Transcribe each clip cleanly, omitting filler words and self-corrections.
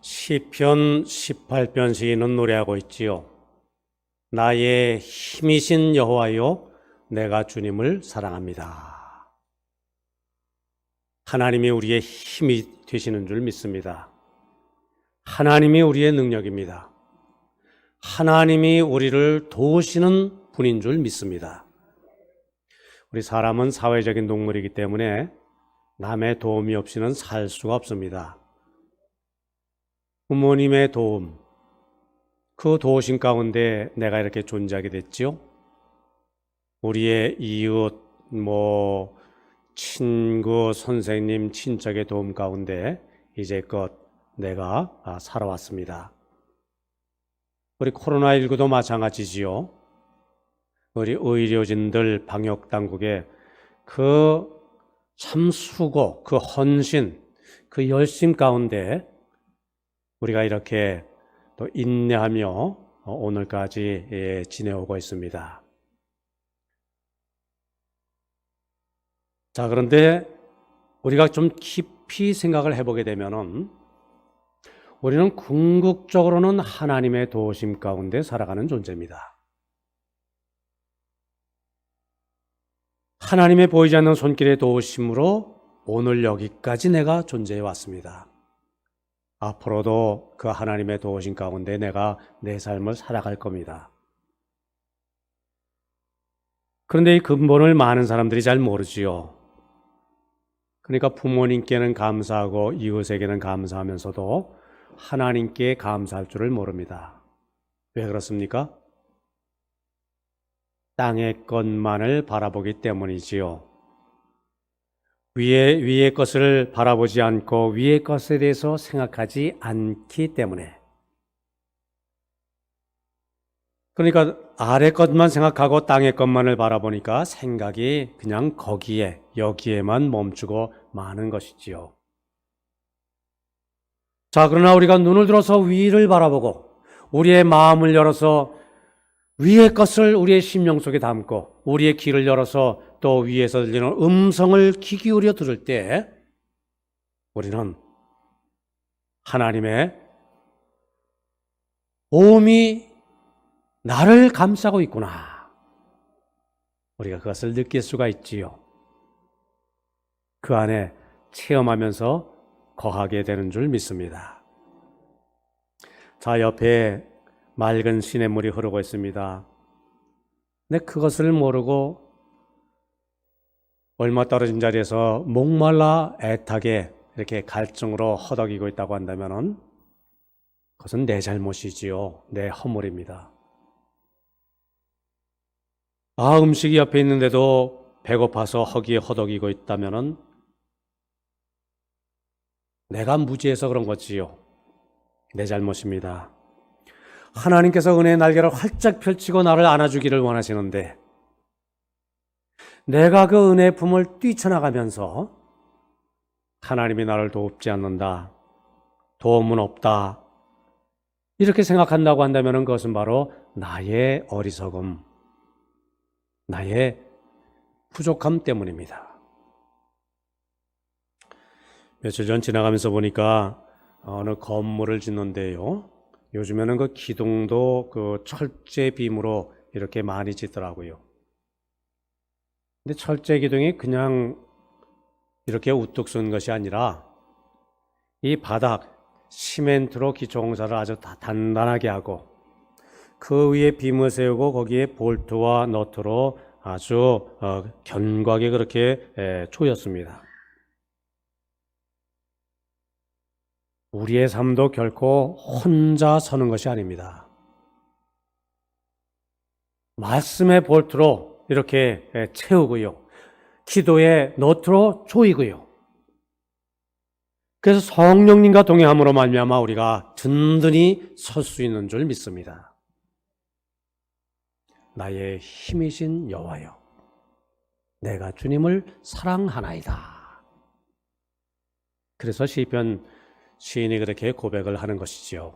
시편 18편 시인은 노래하고 있지요. 나의 힘이신 여호와여, 내가 주님을 사랑합니다. 하나님이 우리의 힘이 되시는 줄 믿습니다. 하나님이 우리의 능력입니다. 하나님이 우리를 도우시는 분인 줄 믿습니다. 우리 사람은 사회적인 동물이기 때문에 남의 도움이 없이는 살 수가 없습니다. 부모님의 도움, 그 도우심 가운데 내가 이렇게 존재하게 됐지요. 우리의 이웃, 친구, 선생님, 친척의 도움 가운데 이제껏 내가 살아왔습니다. 우리 코로나19도 마찬가지지요. 우리 의료진들, 방역당국의 그 참 수고, 그 헌신, 그 열심 가운데 우리가 이렇게 또 인내하며 오늘까지 지내오고 있습니다. 자, 그런데 우리가 좀 깊이 생각을 해보게 되면은 우리는 궁극적으로는 하나님의 도우심 가운데 살아가는 존재입니다. 하나님의 보이지 않는 손길의 도우심으로 오늘 여기까지 내가 존재해 왔습니다. 앞으로도 그 하나님의 도우심 가운데 내가 내 삶을 살아갈 겁니다. 그런데 이 근본을 많은 사람들이 잘 모르지요. 그러니까 부모님께는 감사하고 이웃에게는 감사하면서도 하나님께 감사할 줄을 모릅니다. 왜 그렇습니까? 땅의 것만을 바라보기 때문이지요. 위의 것을 바라보지 않고 위의 것에 대해서 생각하지 않기 때문에. 그러니까 아래 것만 생각하고 땅의 것만을 바라보니까 생각이 그냥 거기에, 여기에만 멈추고 마는 것이지요. 자, 그러나 우리가 눈을 들어서 위를 바라보고 우리의 마음을 열어서 위의 것을 우리의 심령 속에 담고 우리의 귀를 열어서 또 위에서 들리는 음성을 귀 기울여 들을 때 우리는 하나님의 오음이 나를 감싸고 있구나. 우리가 그것을 느낄 수가 있지요. 그 안에 체험하면서 거하게 되는 줄 믿습니다. 자, 옆에 맑은 시냇물이 흐르고 있습니다. 근데 그것을 모르고 얼마 떨어진 자리에서 목말라 애타게 이렇게 갈증으로 허덕이고 있다고 한다면 그것은 내 잘못이지요. 내 허물입니다. 음식이 옆에 있는데도 배고파서 허기에 허덕이고 있다면 내가 무지해서 그런 거지요. 내 잘못입니다. 하나님께서 은혜의 날개를 활짝 펼치고 나를 안아주기를 원하시는데 내가 그 은혜의 품을 뛰쳐나가면서 하나님이 나를 돕지 않는다, 도움은 없다 이렇게 생각한다고 한다면 그것은 바로 나의 어리석음, 나의 부족함 때문입니다. 며칠 전 지나가면서 보니까 어느 건물을 짓는데요, 요즘에는 그 기둥도 그 철제 빔으로 이렇게 많이 짓더라고요. 근데 철제 기둥이 그냥 이렇게 우뚝 선 것이 아니라 이 바닥 시멘트로 기초 공사를 아주 단단하게 하고 그 위에 빔을 세우고 거기에 볼트와 너트로 아주 견고하게 그렇게 조였습니다. 우리의 삶도 결코 혼자 서는 것이 아닙니다. 말씀의 볼트로 이렇게 채우고요. 기도의 너트로 조이고요. 그래서 성령님과 동행함으로 말미암아 우리가 든든히 설 수 있는 줄 믿습니다. 나의 힘이신 여호와여, 내가 주님을 사랑하나이다. 그래서 시편 시인이 그렇게 고백을 하는 것이지요.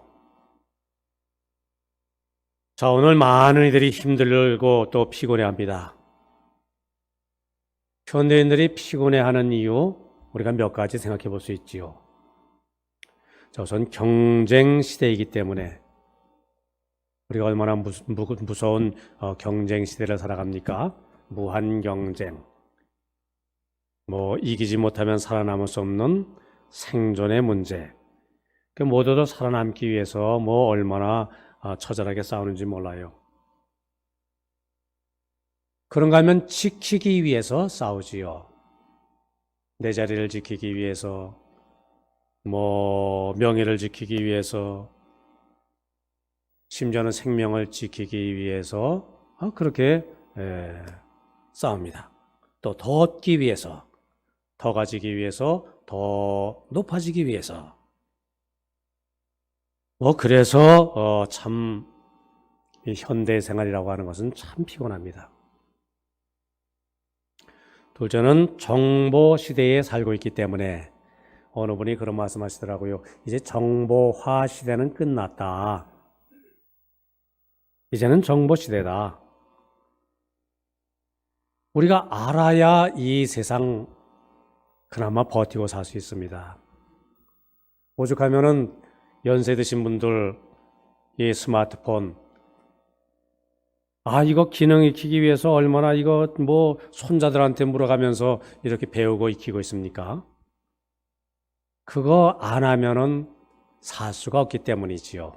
자, 오늘 많은 이들이 힘들고 또 피곤해합니다. 현대인들이 피곤해하는 이유 우리가 몇 가지 생각해 볼 수 있지요. 자, 우선 경쟁 시대이기 때문에 우리가 얼마나 무서운 경쟁 시대를 살아갑니까? 무한 경쟁. 뭐 이기지 못하면 살아남을 수 없는 생존의 문제. 그 모두도 살아남기 위해서 뭐 얼마나 처절하게 싸우는지 몰라요. 그런가 하면 지키기 위해서 싸우지요. 내 자리를 지키기 위해서, 뭐 명예를 지키기 위해서, 심지어는 생명을 지키기 위해서 그렇게 싸웁니다. 또 더 얻기 위해서, 더 가지기 위해서, 더 높아지기 위해서. 그래서 참 이 현대 생활이라고 하는 것은 참 피곤합니다. 둘째는 정보 시대에 살고 있기 때문에 어느 분이 그런 말씀하시더라고요. 이제 정보화 시대는 끝났다. 이제는 정보 시대다. 우리가 알아야 이 세상 그나마 버티고 살 수 있습니다. 오죽하면은 연세 드신 분들 이 스마트폰 이거 기능 익히기 위해서 얼마나 이거 뭐 손자들한테 물어가면서 이렇게 배우고 익히고 있습니까? 그거 안 하면은 살 수가 없기 때문이지요.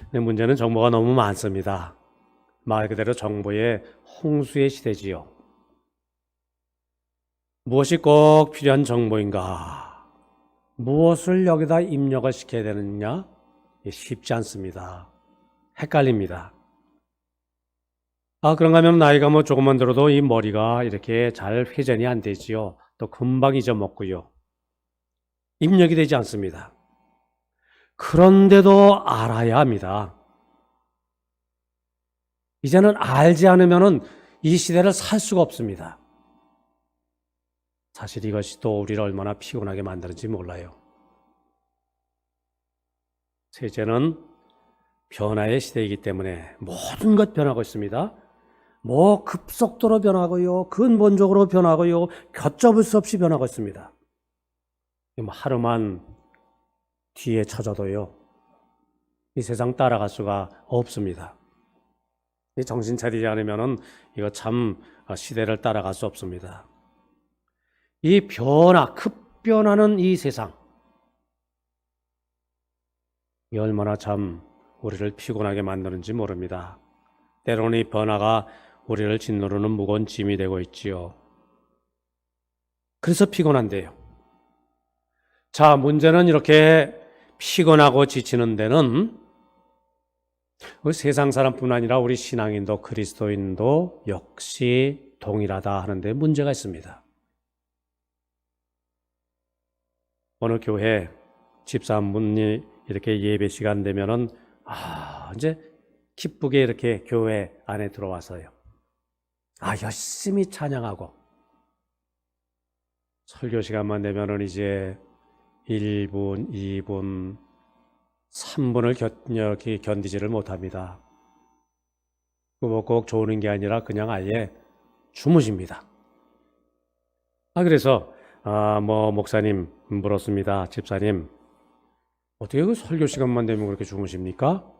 근데 문제는 정보가 너무 많습니다. 말 그대로 정보의 홍수의 시대지요. 무엇이 꼭 필요한 정보인가? 무엇을 여기다 입력을 시켜야 되느냐? 쉽지 않습니다. 헷갈립니다. 그런가 하면 나이가 뭐 조금만 들어도 이 머리가 이렇게 잘 회전이 안 되지요. 또 금방 잊어먹고요. 입력이 되지 않습니다. 그런데도 알아야 합니다. 이제는 알지 않으면은 이 시대를 살 수가 없습니다. 사실 이것이 또 우리를 얼마나 피곤하게 만드는지 몰라요. 셋째는 변화의 시대이기 때문에 모든 것 변하고 있습니다. 뭐 급속도로 변하고요, 근본적으로 변하고요, 걷잡을 수 없이 변하고 있습니다. 하루만 뒤에 쳐져도요, 이 세상 따라갈 수가 없습니다. 정신 차리지 않으면은 이거 참 시대를 따라갈 수 없습니다. 이 변화, 급변하는 이 세상, 이 얼마나 참 우리를 피곤하게 만드는지 모릅니다. 때로는 이 변화가 우리를 짓누르는 무거운 짐이 되고 있지요. 그래서 피곤한데요. 자, 문제는 이렇게 피곤하고 지치는 데는 세상 사람뿐 아니라 우리 신앙인도 그리스도인도 역시 동일하다 하는데 문제가 있습니다. 어느 교회 집사 한 분이 이렇게 예배 시간 되면은 이제 기쁘게 이렇게 교회 안에 들어와서요. 열심히 찬양하고 설교 시간만 되면은 이제 1분, 2분, 3분을 견디지를 못합니다. 꼭 좋은 게 아니라 그냥 아예 주무십니다. 그래서 목사님 물었습니다. 집사님, 어떻게 그 설교 시간만 되면 그렇게 주무십니까?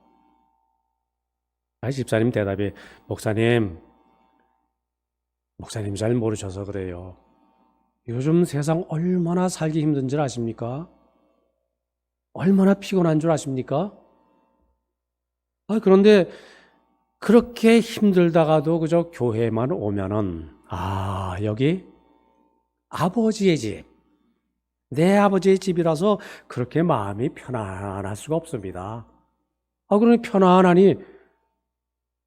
집사님 대답이, 목사님 잘 모르셔서 그래요. 요즘 세상 얼마나 살기 힘든 줄 아십니까? 얼마나 피곤한 줄 아십니까? 그런데 그렇게 힘들다가도 그저 교회만 오면은 여기 아버지의 집, 내 아버지의 집이라서 그렇게 마음이 편안할 수가 없습니다. 그러니 편안하니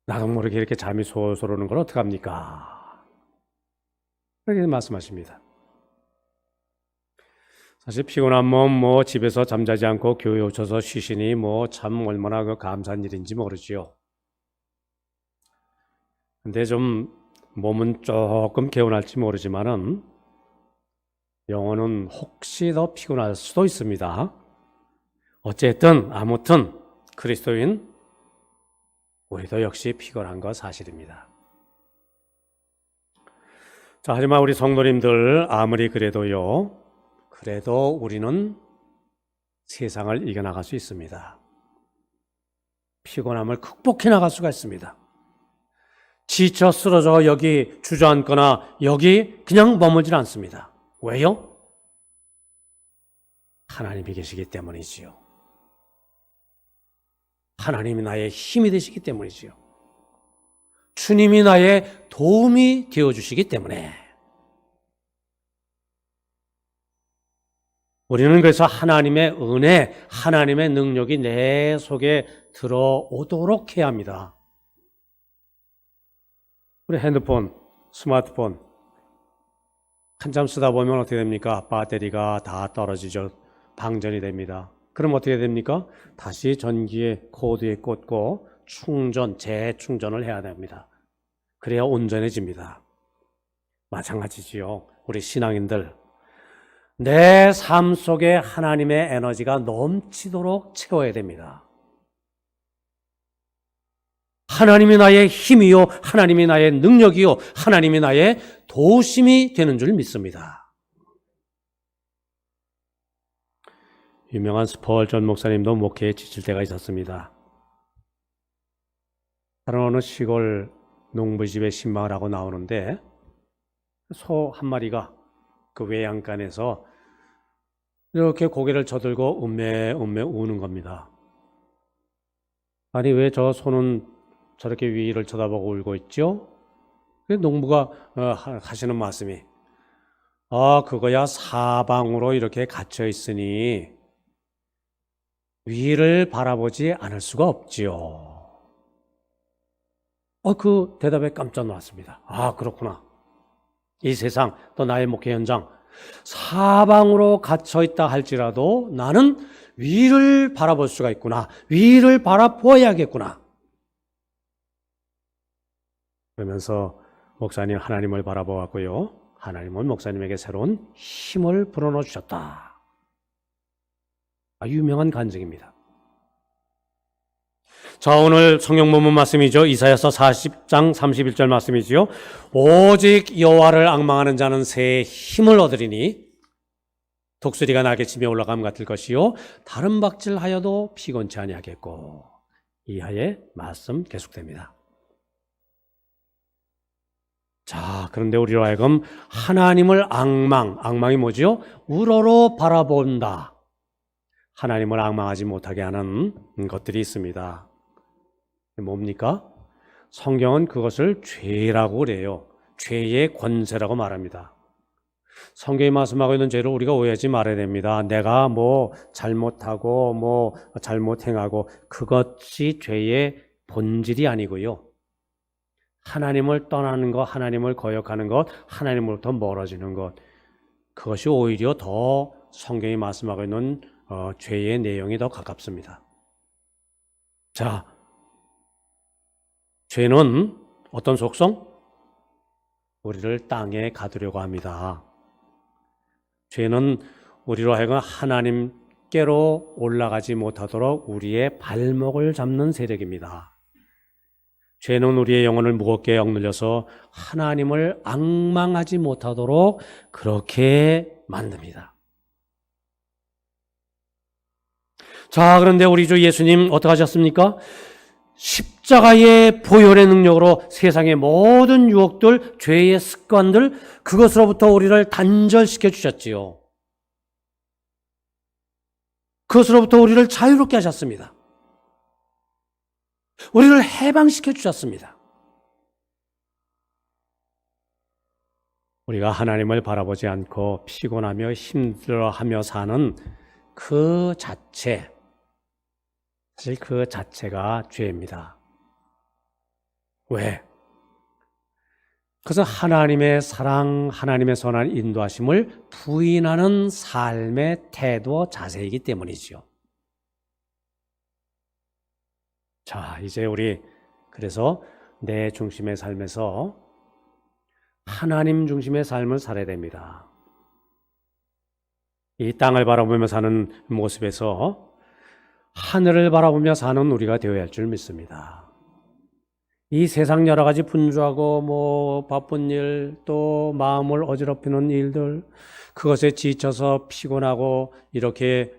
나도 모르게 이렇게 잠이 솔솔 오는 걸 어떡합니까? 그렇게 말씀하십니다. 사실 피곤한 몸 집에서 잠자지 않고 교회 오셔서 쉬시니 참 얼마나 감사한 일인지 모르지요. 근데 좀 몸은 조금 개운할지 모르지만은 영혼은 혹시 더 피곤할 수도 있습니다. 어쨌든 아무튼 그리스도인 우리도 역시 피곤한 거 사실입니다. 자, 하지만 우리 성도님들 아무리 그래도 우리는 세상을 이겨나갈 수 있습니다. 피곤함을 극복해 나갈 수가 있습니다. 지쳐 쓰러져 여기 주저앉거나 여기 그냥 머물질 않습니다. 왜요? 하나님이 계시기 때문이지요. 하나님이 나의 힘이 되시기 때문이지요. 주님이 나의 도움이 되어주시기 때문에 우리는 그래서 하나님의 은혜, 하나님의 능력이 내 속에 들어오도록 해야 합니다. 우리 핸드폰, 스마트폰 한참 쓰다 보면 어떻게 됩니까? 배터리가 다 떨어지죠. 방전이 됩니다. 그럼 어떻게 됩니까? 다시 전기에 코드에 꽂고 재충전을 해야 됩니다. 그래야 온전해집니다. 마찬가지지요. 우리 신앙인들, 내 삶 속에 하나님의 에너지가 넘치도록 채워야 됩니다. 하나님이 나의 힘이요, 하나님이 나의 능력이요, 하나님이 나의 도심이 되는 줄 믿습니다. 유명한 스펄전 목사님도 목회에 지칠 때가 있었습니다. 다른 어느 시골 농부집에 신방을 하고 나오는데 소 한 마리가 그 외양간에서 이렇게 고개를 저들고 음메 우는 겁니다. 아니 왜 저 소는 저렇게 위를 쳐다보고 울고 있죠? 농부가 하시는 말씀이 그거야 사방으로 이렇게 갇혀 있으니 위를 바라보지 않을 수가 없지요. 그 대답에 깜짝 놀랐습니다. 그렇구나. 이 세상 또 나의 목회 현장 사방으로 갇혀 있다 할지라도 나는 위를 바라볼 수가 있구나. 위를 바라보아야겠구나. 그러면서 목사님 하나님을 바라보았고요. 하나님은 목사님에게 새로운 힘을 불어넣어 주셨다. 유명한 간증입니다. 자, 오늘 성경 본문 말씀이죠. 이사야서 40장 31절 말씀이지요. 오직 여호와를 앙망하는 자는 새 힘을 얻으리니 독수리가 날개 치며 올라감 같을 것이요 다른 박질하여도 피곤치 아니하겠고. 이하의 말씀 계속됩니다. 자, 그런데 우리로 하여금 하나님을 앙망이 뭐지요? 우러러 바라본다. 하나님을 앙망하지 못하게 하는 것들이 있습니다. 뭡니까? 성경은 그것을 죄라고 그래요. 죄의 권세라고 말합니다. 성경이 말씀하고 있는 죄를 우리가 오해하지 말아야 됩니다. 내가 잘못하고 잘못 행하고 그것이 죄의 본질이 아니고요. 하나님을 떠나는 것, 하나님을 거역하는 것, 하나님으로부터 멀어지는 것, 그것이 오히려 더 성경이 말씀하고 있는 죄의 내용이 더 가깝습니다. 자, 죄는 어떤 속성? 우리를 땅에 가두려고 합니다. 죄는 우리로 하여금 하나님께로 올라가지 못하도록 우리의 발목을 잡는 세력입니다. 죄는 우리의 영혼을 무겁게 억눌려서 하나님을 앙망하지 못하도록 그렇게 만듭니다. 자, 그런데 우리 주 예수님 어떻게 하셨습니까? 십자가의 보혈의 능력으로 세상의 모든 유혹들, 죄의 습관들, 그것으로부터 우리를 단절시켜 주셨지요. 그것으로부터 우리를 자유롭게 하셨습니다. 우리를 해방시켜 주셨습니다. 우리가 하나님을 바라보지 않고 피곤하며 힘들어하며 사는 그 자체, 사실 그 자체가 죄입니다. 왜? 그래서 하나님의 사랑, 하나님의 선한 인도하심을 부인하는 삶의 태도, 자세이기 때문이지요. 자, 이제 우리 그래서 내 중심의 삶에서 하나님 중심의 삶을 살아야 됩니다. 이 땅을 바라보며 사는 모습에서 하늘을 바라보며 사는 우리가 되어야 할 줄 믿습니다. 이 세상 여러 가지 분주하고 바쁜 일, 또 마음을 어지럽히는 일들, 그것에 지쳐서 피곤하고 이렇게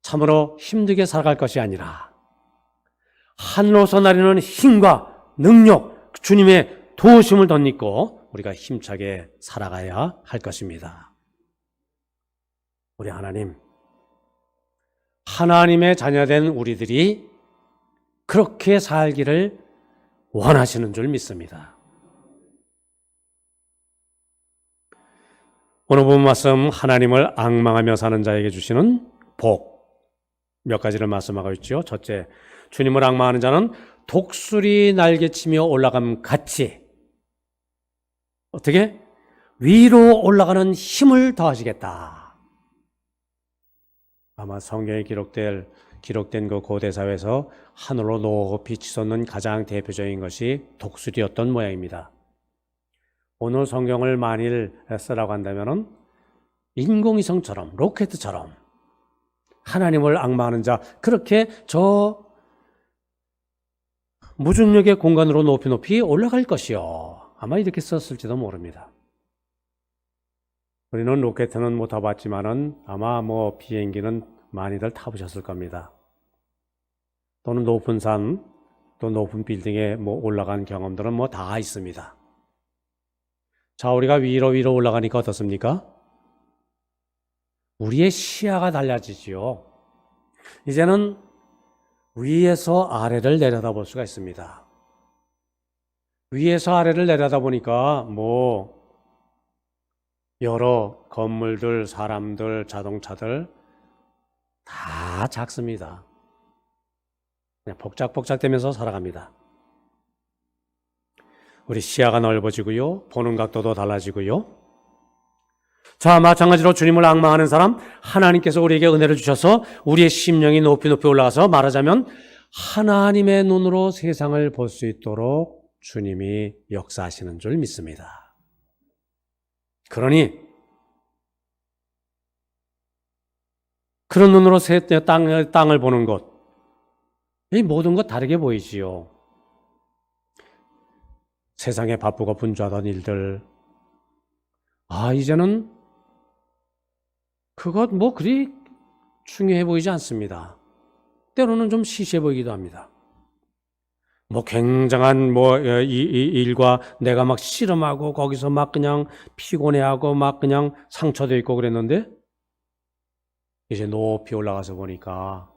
참으로 힘들게 살아갈 것이 아니라 하늘로서 나리는 힘과 능력, 주님의 도우심을 덧입고 우리가 힘차게 살아가야 할 것입니다. 우리 하나님의 자녀된 우리들이 그렇게 살기를 원하시는 줄 믿습니다. 오늘 본 말씀, 하나님을 앙망하며 사는 자에게 주시는 복 몇 가지를 말씀하고 있죠. 첫째, 주님을 앙망하는 자는 독수리 날개치며 올라감 같이 어떻게? 위로 올라가는 힘을 더하시겠다. 아마 성경에 기록된 그 고대 사회에서 하늘로 높이 치솟는 가장 대표적인 것이 독수리였던 모양입니다. 오늘 성경을 만일 쓰라고 한다면 인공위성처럼, 로켓처럼 하나님을 앙망하는 자, 그렇게 저 무중력의 공간으로 높이 올라갈 것이요. 아마 이렇게 썼을지도 모릅니다. 우리는 로켓은 못 타봤지만은 아마 비행기는 많이들 타보셨을 겁니다. 또는 높은 산, 또 높은 빌딩에 올라간 경험들은 다 있습니다. 자, 우리가 위로 올라가니까 어떻습니까? 우리의 시야가 달라지지요. 이제는 위에서 아래를 내려다볼 수가 있습니다. 위에서 아래를 내려다보니까 여러 건물들, 사람들, 자동차들 다 작습니다. 그냥 복작복작되면서 살아갑니다. 우리 시야가 넓어지고요. 보는 각도도 달라지고요. 자, 마찬가지로 주님을 앙망하는 사람, 하나님께서 우리에게 은혜를 주셔서 우리의 심령이 높이 올라가서 말하자면 하나님의 눈으로 세상을 볼 수 있도록 주님이 역사하시는 줄 믿습니다. 그러니 그런 눈으로 땅을 보는 것, 이 모든 것 다르게 보이지요. 세상에 바쁘고 분주하던 일들, 이제는 그것 그리 중요해 보이지 않습니다. 때로는 좀 시시해 보이기도 합니다. 굉장한 이 일과 내가 씨름하고 거기서 그냥 피곤해하고 그냥 상처도 있고 그랬는데 이제 높이 올라가서 보니까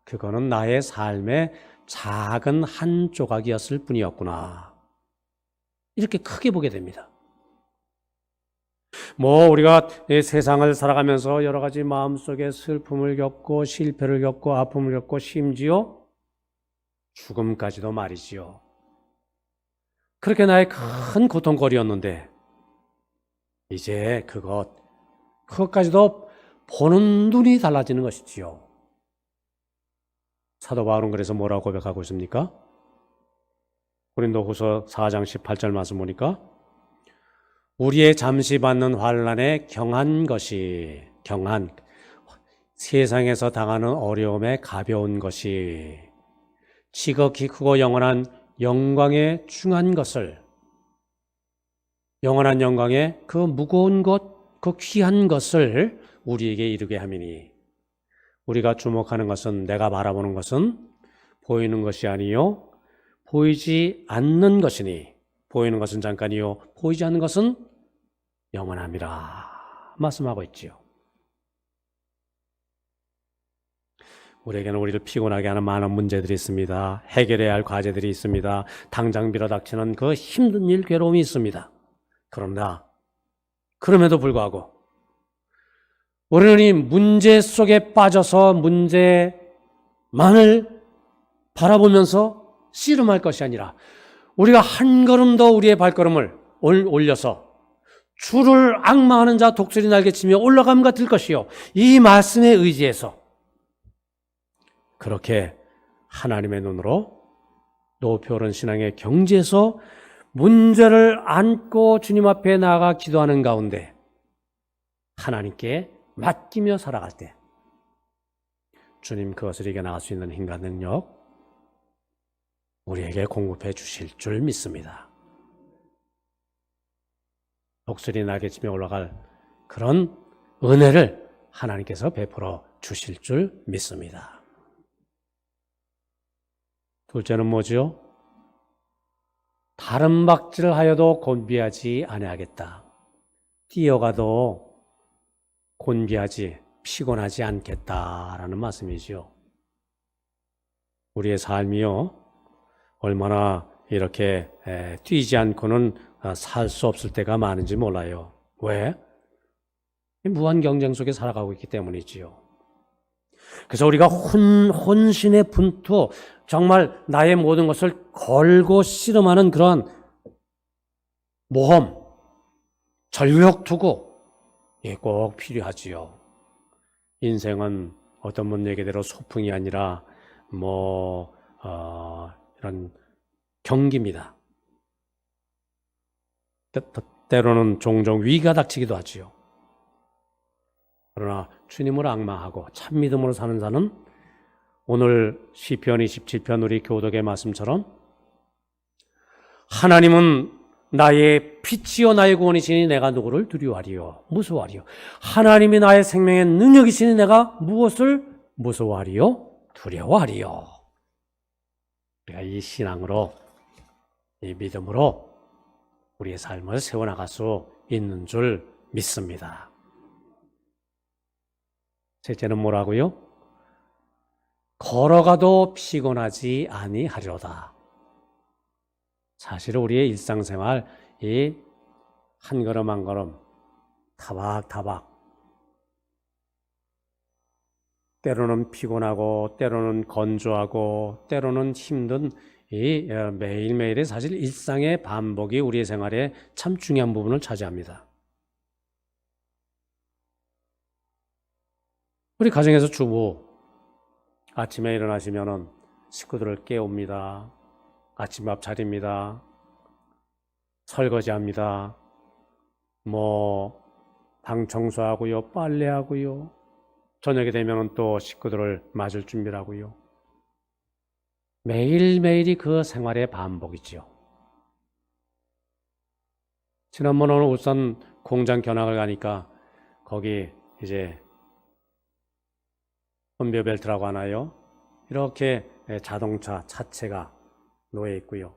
그거는 나의 삶의 작은 한 조각이었을 뿐이었구나. 이렇게 크게 보게 됩니다. 우리가 세상을 살아가면서 여러 가지 마음속에 슬픔을 겪고 실패를 겪고 아픔을 겪고 심지어 죽음까지도 말이지요. 그렇게 나의 큰 고통거리였는데 이제 그것까지도 보는 눈이 달라지는 것이지요. 사도 바울은 그래서 뭐라고 고백하고 있습니까? 고린도후서 4장 18절 말씀 보니까 우리의 잠시 받는 환난에 경한 세상에서 당하는 어려움에 가벼운 것이 지극히 크고 영원한 영광에 중한 것을, 영원한 영광에 그 무거운 것, 그 귀한 것을 우리에게 이루게 함이니 우리가 주목하는 것은, 내가 바라보는 것은 보이는 것이 아니요 보이지 않는 것이니 보이는 것은 잠깐이요 보이지 않는 것은 영원함이라 말씀하고 있지요. 우리에게는 우리를 피곤하게 하는 많은 문제들이 있습니다. 해결해야 할 과제들이 있습니다. 당장 밀어닥치는 그 힘든 일, 괴로움이 있습니다. 그러나 그럼에도 불구하고 우리는 이 문제 속에 빠져서 문제만을 바라보면서 씨름할 것이 아니라 우리가 한 걸음 더 우리의 발걸음을 올려서 주를 앙망하는 자 독수리 날개치며 올라감 같을 것이요, 이 말씀에 의지해서 그렇게 하나님의 눈으로 높이 오른 신앙의 경지에서 문제를 안고 주님 앞에 나아가 기도하는 가운데 하나님께 맡기며 살아갈 때 주님 그것을 이겨나갈 수 있는 힘과 능력 우리에게 공급해 주실 줄 믿습니다. 독수리 날개치며 올라갈 그런 은혜를 하나님께서 베풀어 주실 줄 믿습니다. 둘째는 뭐죠? 다른 박질을 하여도 곤비하지 아니하겠다. 뛰어가도 곤비하지, 피곤하지 않겠다라는 말씀이죠. 우리의 삶이요, 얼마나 이렇게 뛰지 않고는 살 수 없을 때가 많은지 몰라요. 왜? 무한 경쟁 속에 살아가고 있기 때문이지요. 그래서 우리가 혼신의 분투, 정말 나의 모든 것을 걸고 씨름하는 그런 모험, 전력투구, 이게 꼭 필요하지요. 인생은 어떤 분 얘기대로 소풍이 아니라 이런 경기입니다. 때로는 종종 위기가 닥치기도 하지요. 그러나 주님을 앙망하고 참 믿음으로 사는 자는 오늘 시편 27편 우리 교독의 말씀처럼 하나님은 나의 빛이요 나의 구원이시니 내가 누구를 두려워하리요 무서워하리요. 하나님이 나의 생명의 능력이시니 내가 무엇을 무서워하리요 두려워하리요. 우리가 이 신앙으로, 이 믿음으로 우리의 삶을 세워나갈 수 있는 줄 믿습니다. 셋째는 뭐라고요? 걸어가도 피곤하지 아니하리로다. 사실 우리의 일상생활, 이 한 걸음 한 걸음 타박타박, 때로는 피곤하고 때로는 건조하고 때로는 힘든 이 매일매일의 사실 일상의 반복이 우리의 생활에 참 중요한 부분을 차지합니다. 우리 가정에서 주부 아침에 일어나시면은 식구들을 깨웁니다. 아침밥 차립니다. 설거지합니다. 방 청소하고요, 빨래하고요. 저녁이 되면은 또 식구들을 맞을 준비를 하고요. 매일매일이 그 생활의 반복이지요. 지난번에 울산 공장 견학을 가니까 거기 이제 컨베이어 벨트라고 하나요? 이렇게 자동차 차체가 놓여 있고요.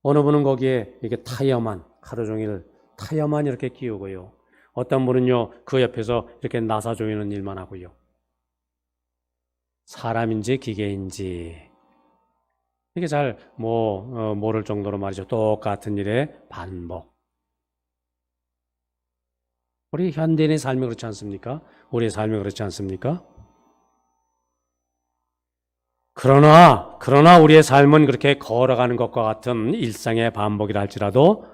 어느 분은 거기에 이게 타이어만, 하루 종일 타이어만 이렇게 끼우고요. 어떤 분은요, 그 옆에서 이렇게 나사 조이는 일만 하고요. 사람인지 기계인지 이게 잘 모를 정도로 말이죠. 똑같은 일의 반복. 우리 현대인의 삶이 그렇지 않습니까? 우리의 삶이 그렇지 않습니까? 그러나 우리의 삶은 그렇게 걸어가는 것과 같은 일상의 반복이라 할지라도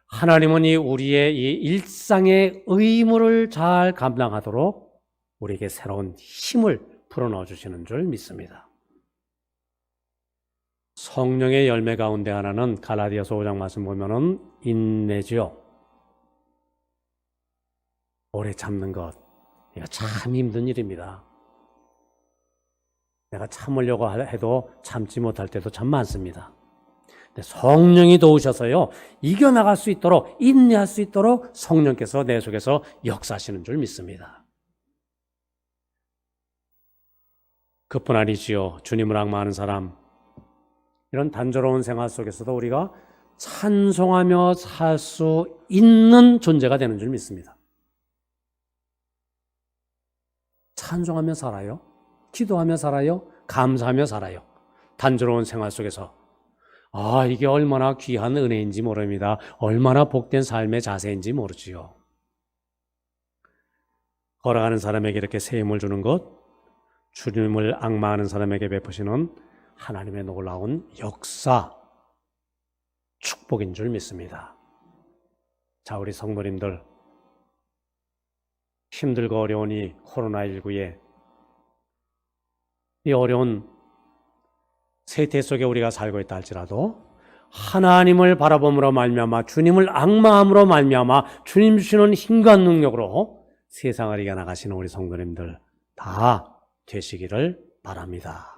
하나님은 우리의 이 일상의 의무를 잘 감당하도록 우리에게 새로운 힘을 풀어넣어 주시는 줄 믿습니다. 성령의 열매 가운데 하나는 갈라디아서 5장 말씀 보면은 인내죠. 오래 참는 것, 이거 참 힘든 일입니다. 내가 참으려고 해도 참지 못할 때도 참 많습니다. 근데 성령이 도우셔서요, 이겨나갈 수 있도록, 인내할 수 있도록 성령께서 내 속에서 역사하시는 줄 믿습니다. 그뿐 아니지요. 주님을 앙망하는 사람, 이런 단조로운 생활 속에서도 우리가 찬송하며 살 수 있는 존재가 되는 줄 믿습니다. 찬송하며 살아요. 기도하며 살아요. 감사하며 살아요. 단조로운 생활 속에서. 이게 얼마나 귀한 은혜인지 모릅니다. 얼마나 복된 삶의 자세인지 모르지요. 걸어가는 사람에게 이렇게 새 힘을 주는 것, 주님을 앙망하는 사람에게 베푸시는 하나님의 놀라운 역사, 축복인 줄 믿습니다. 자, 우리 성도님들, 힘들고 어려운 이 코로나19에 이 어려운 세태 속에 우리가 살고 있다 할지라도 하나님을 바라봄으로 말미암아 주님을 앙망함으로 말미암아 주님 주시는 힘과 능력으로 세상을 이겨나가시는 우리 성도님들 다 되시기를 바랍니다.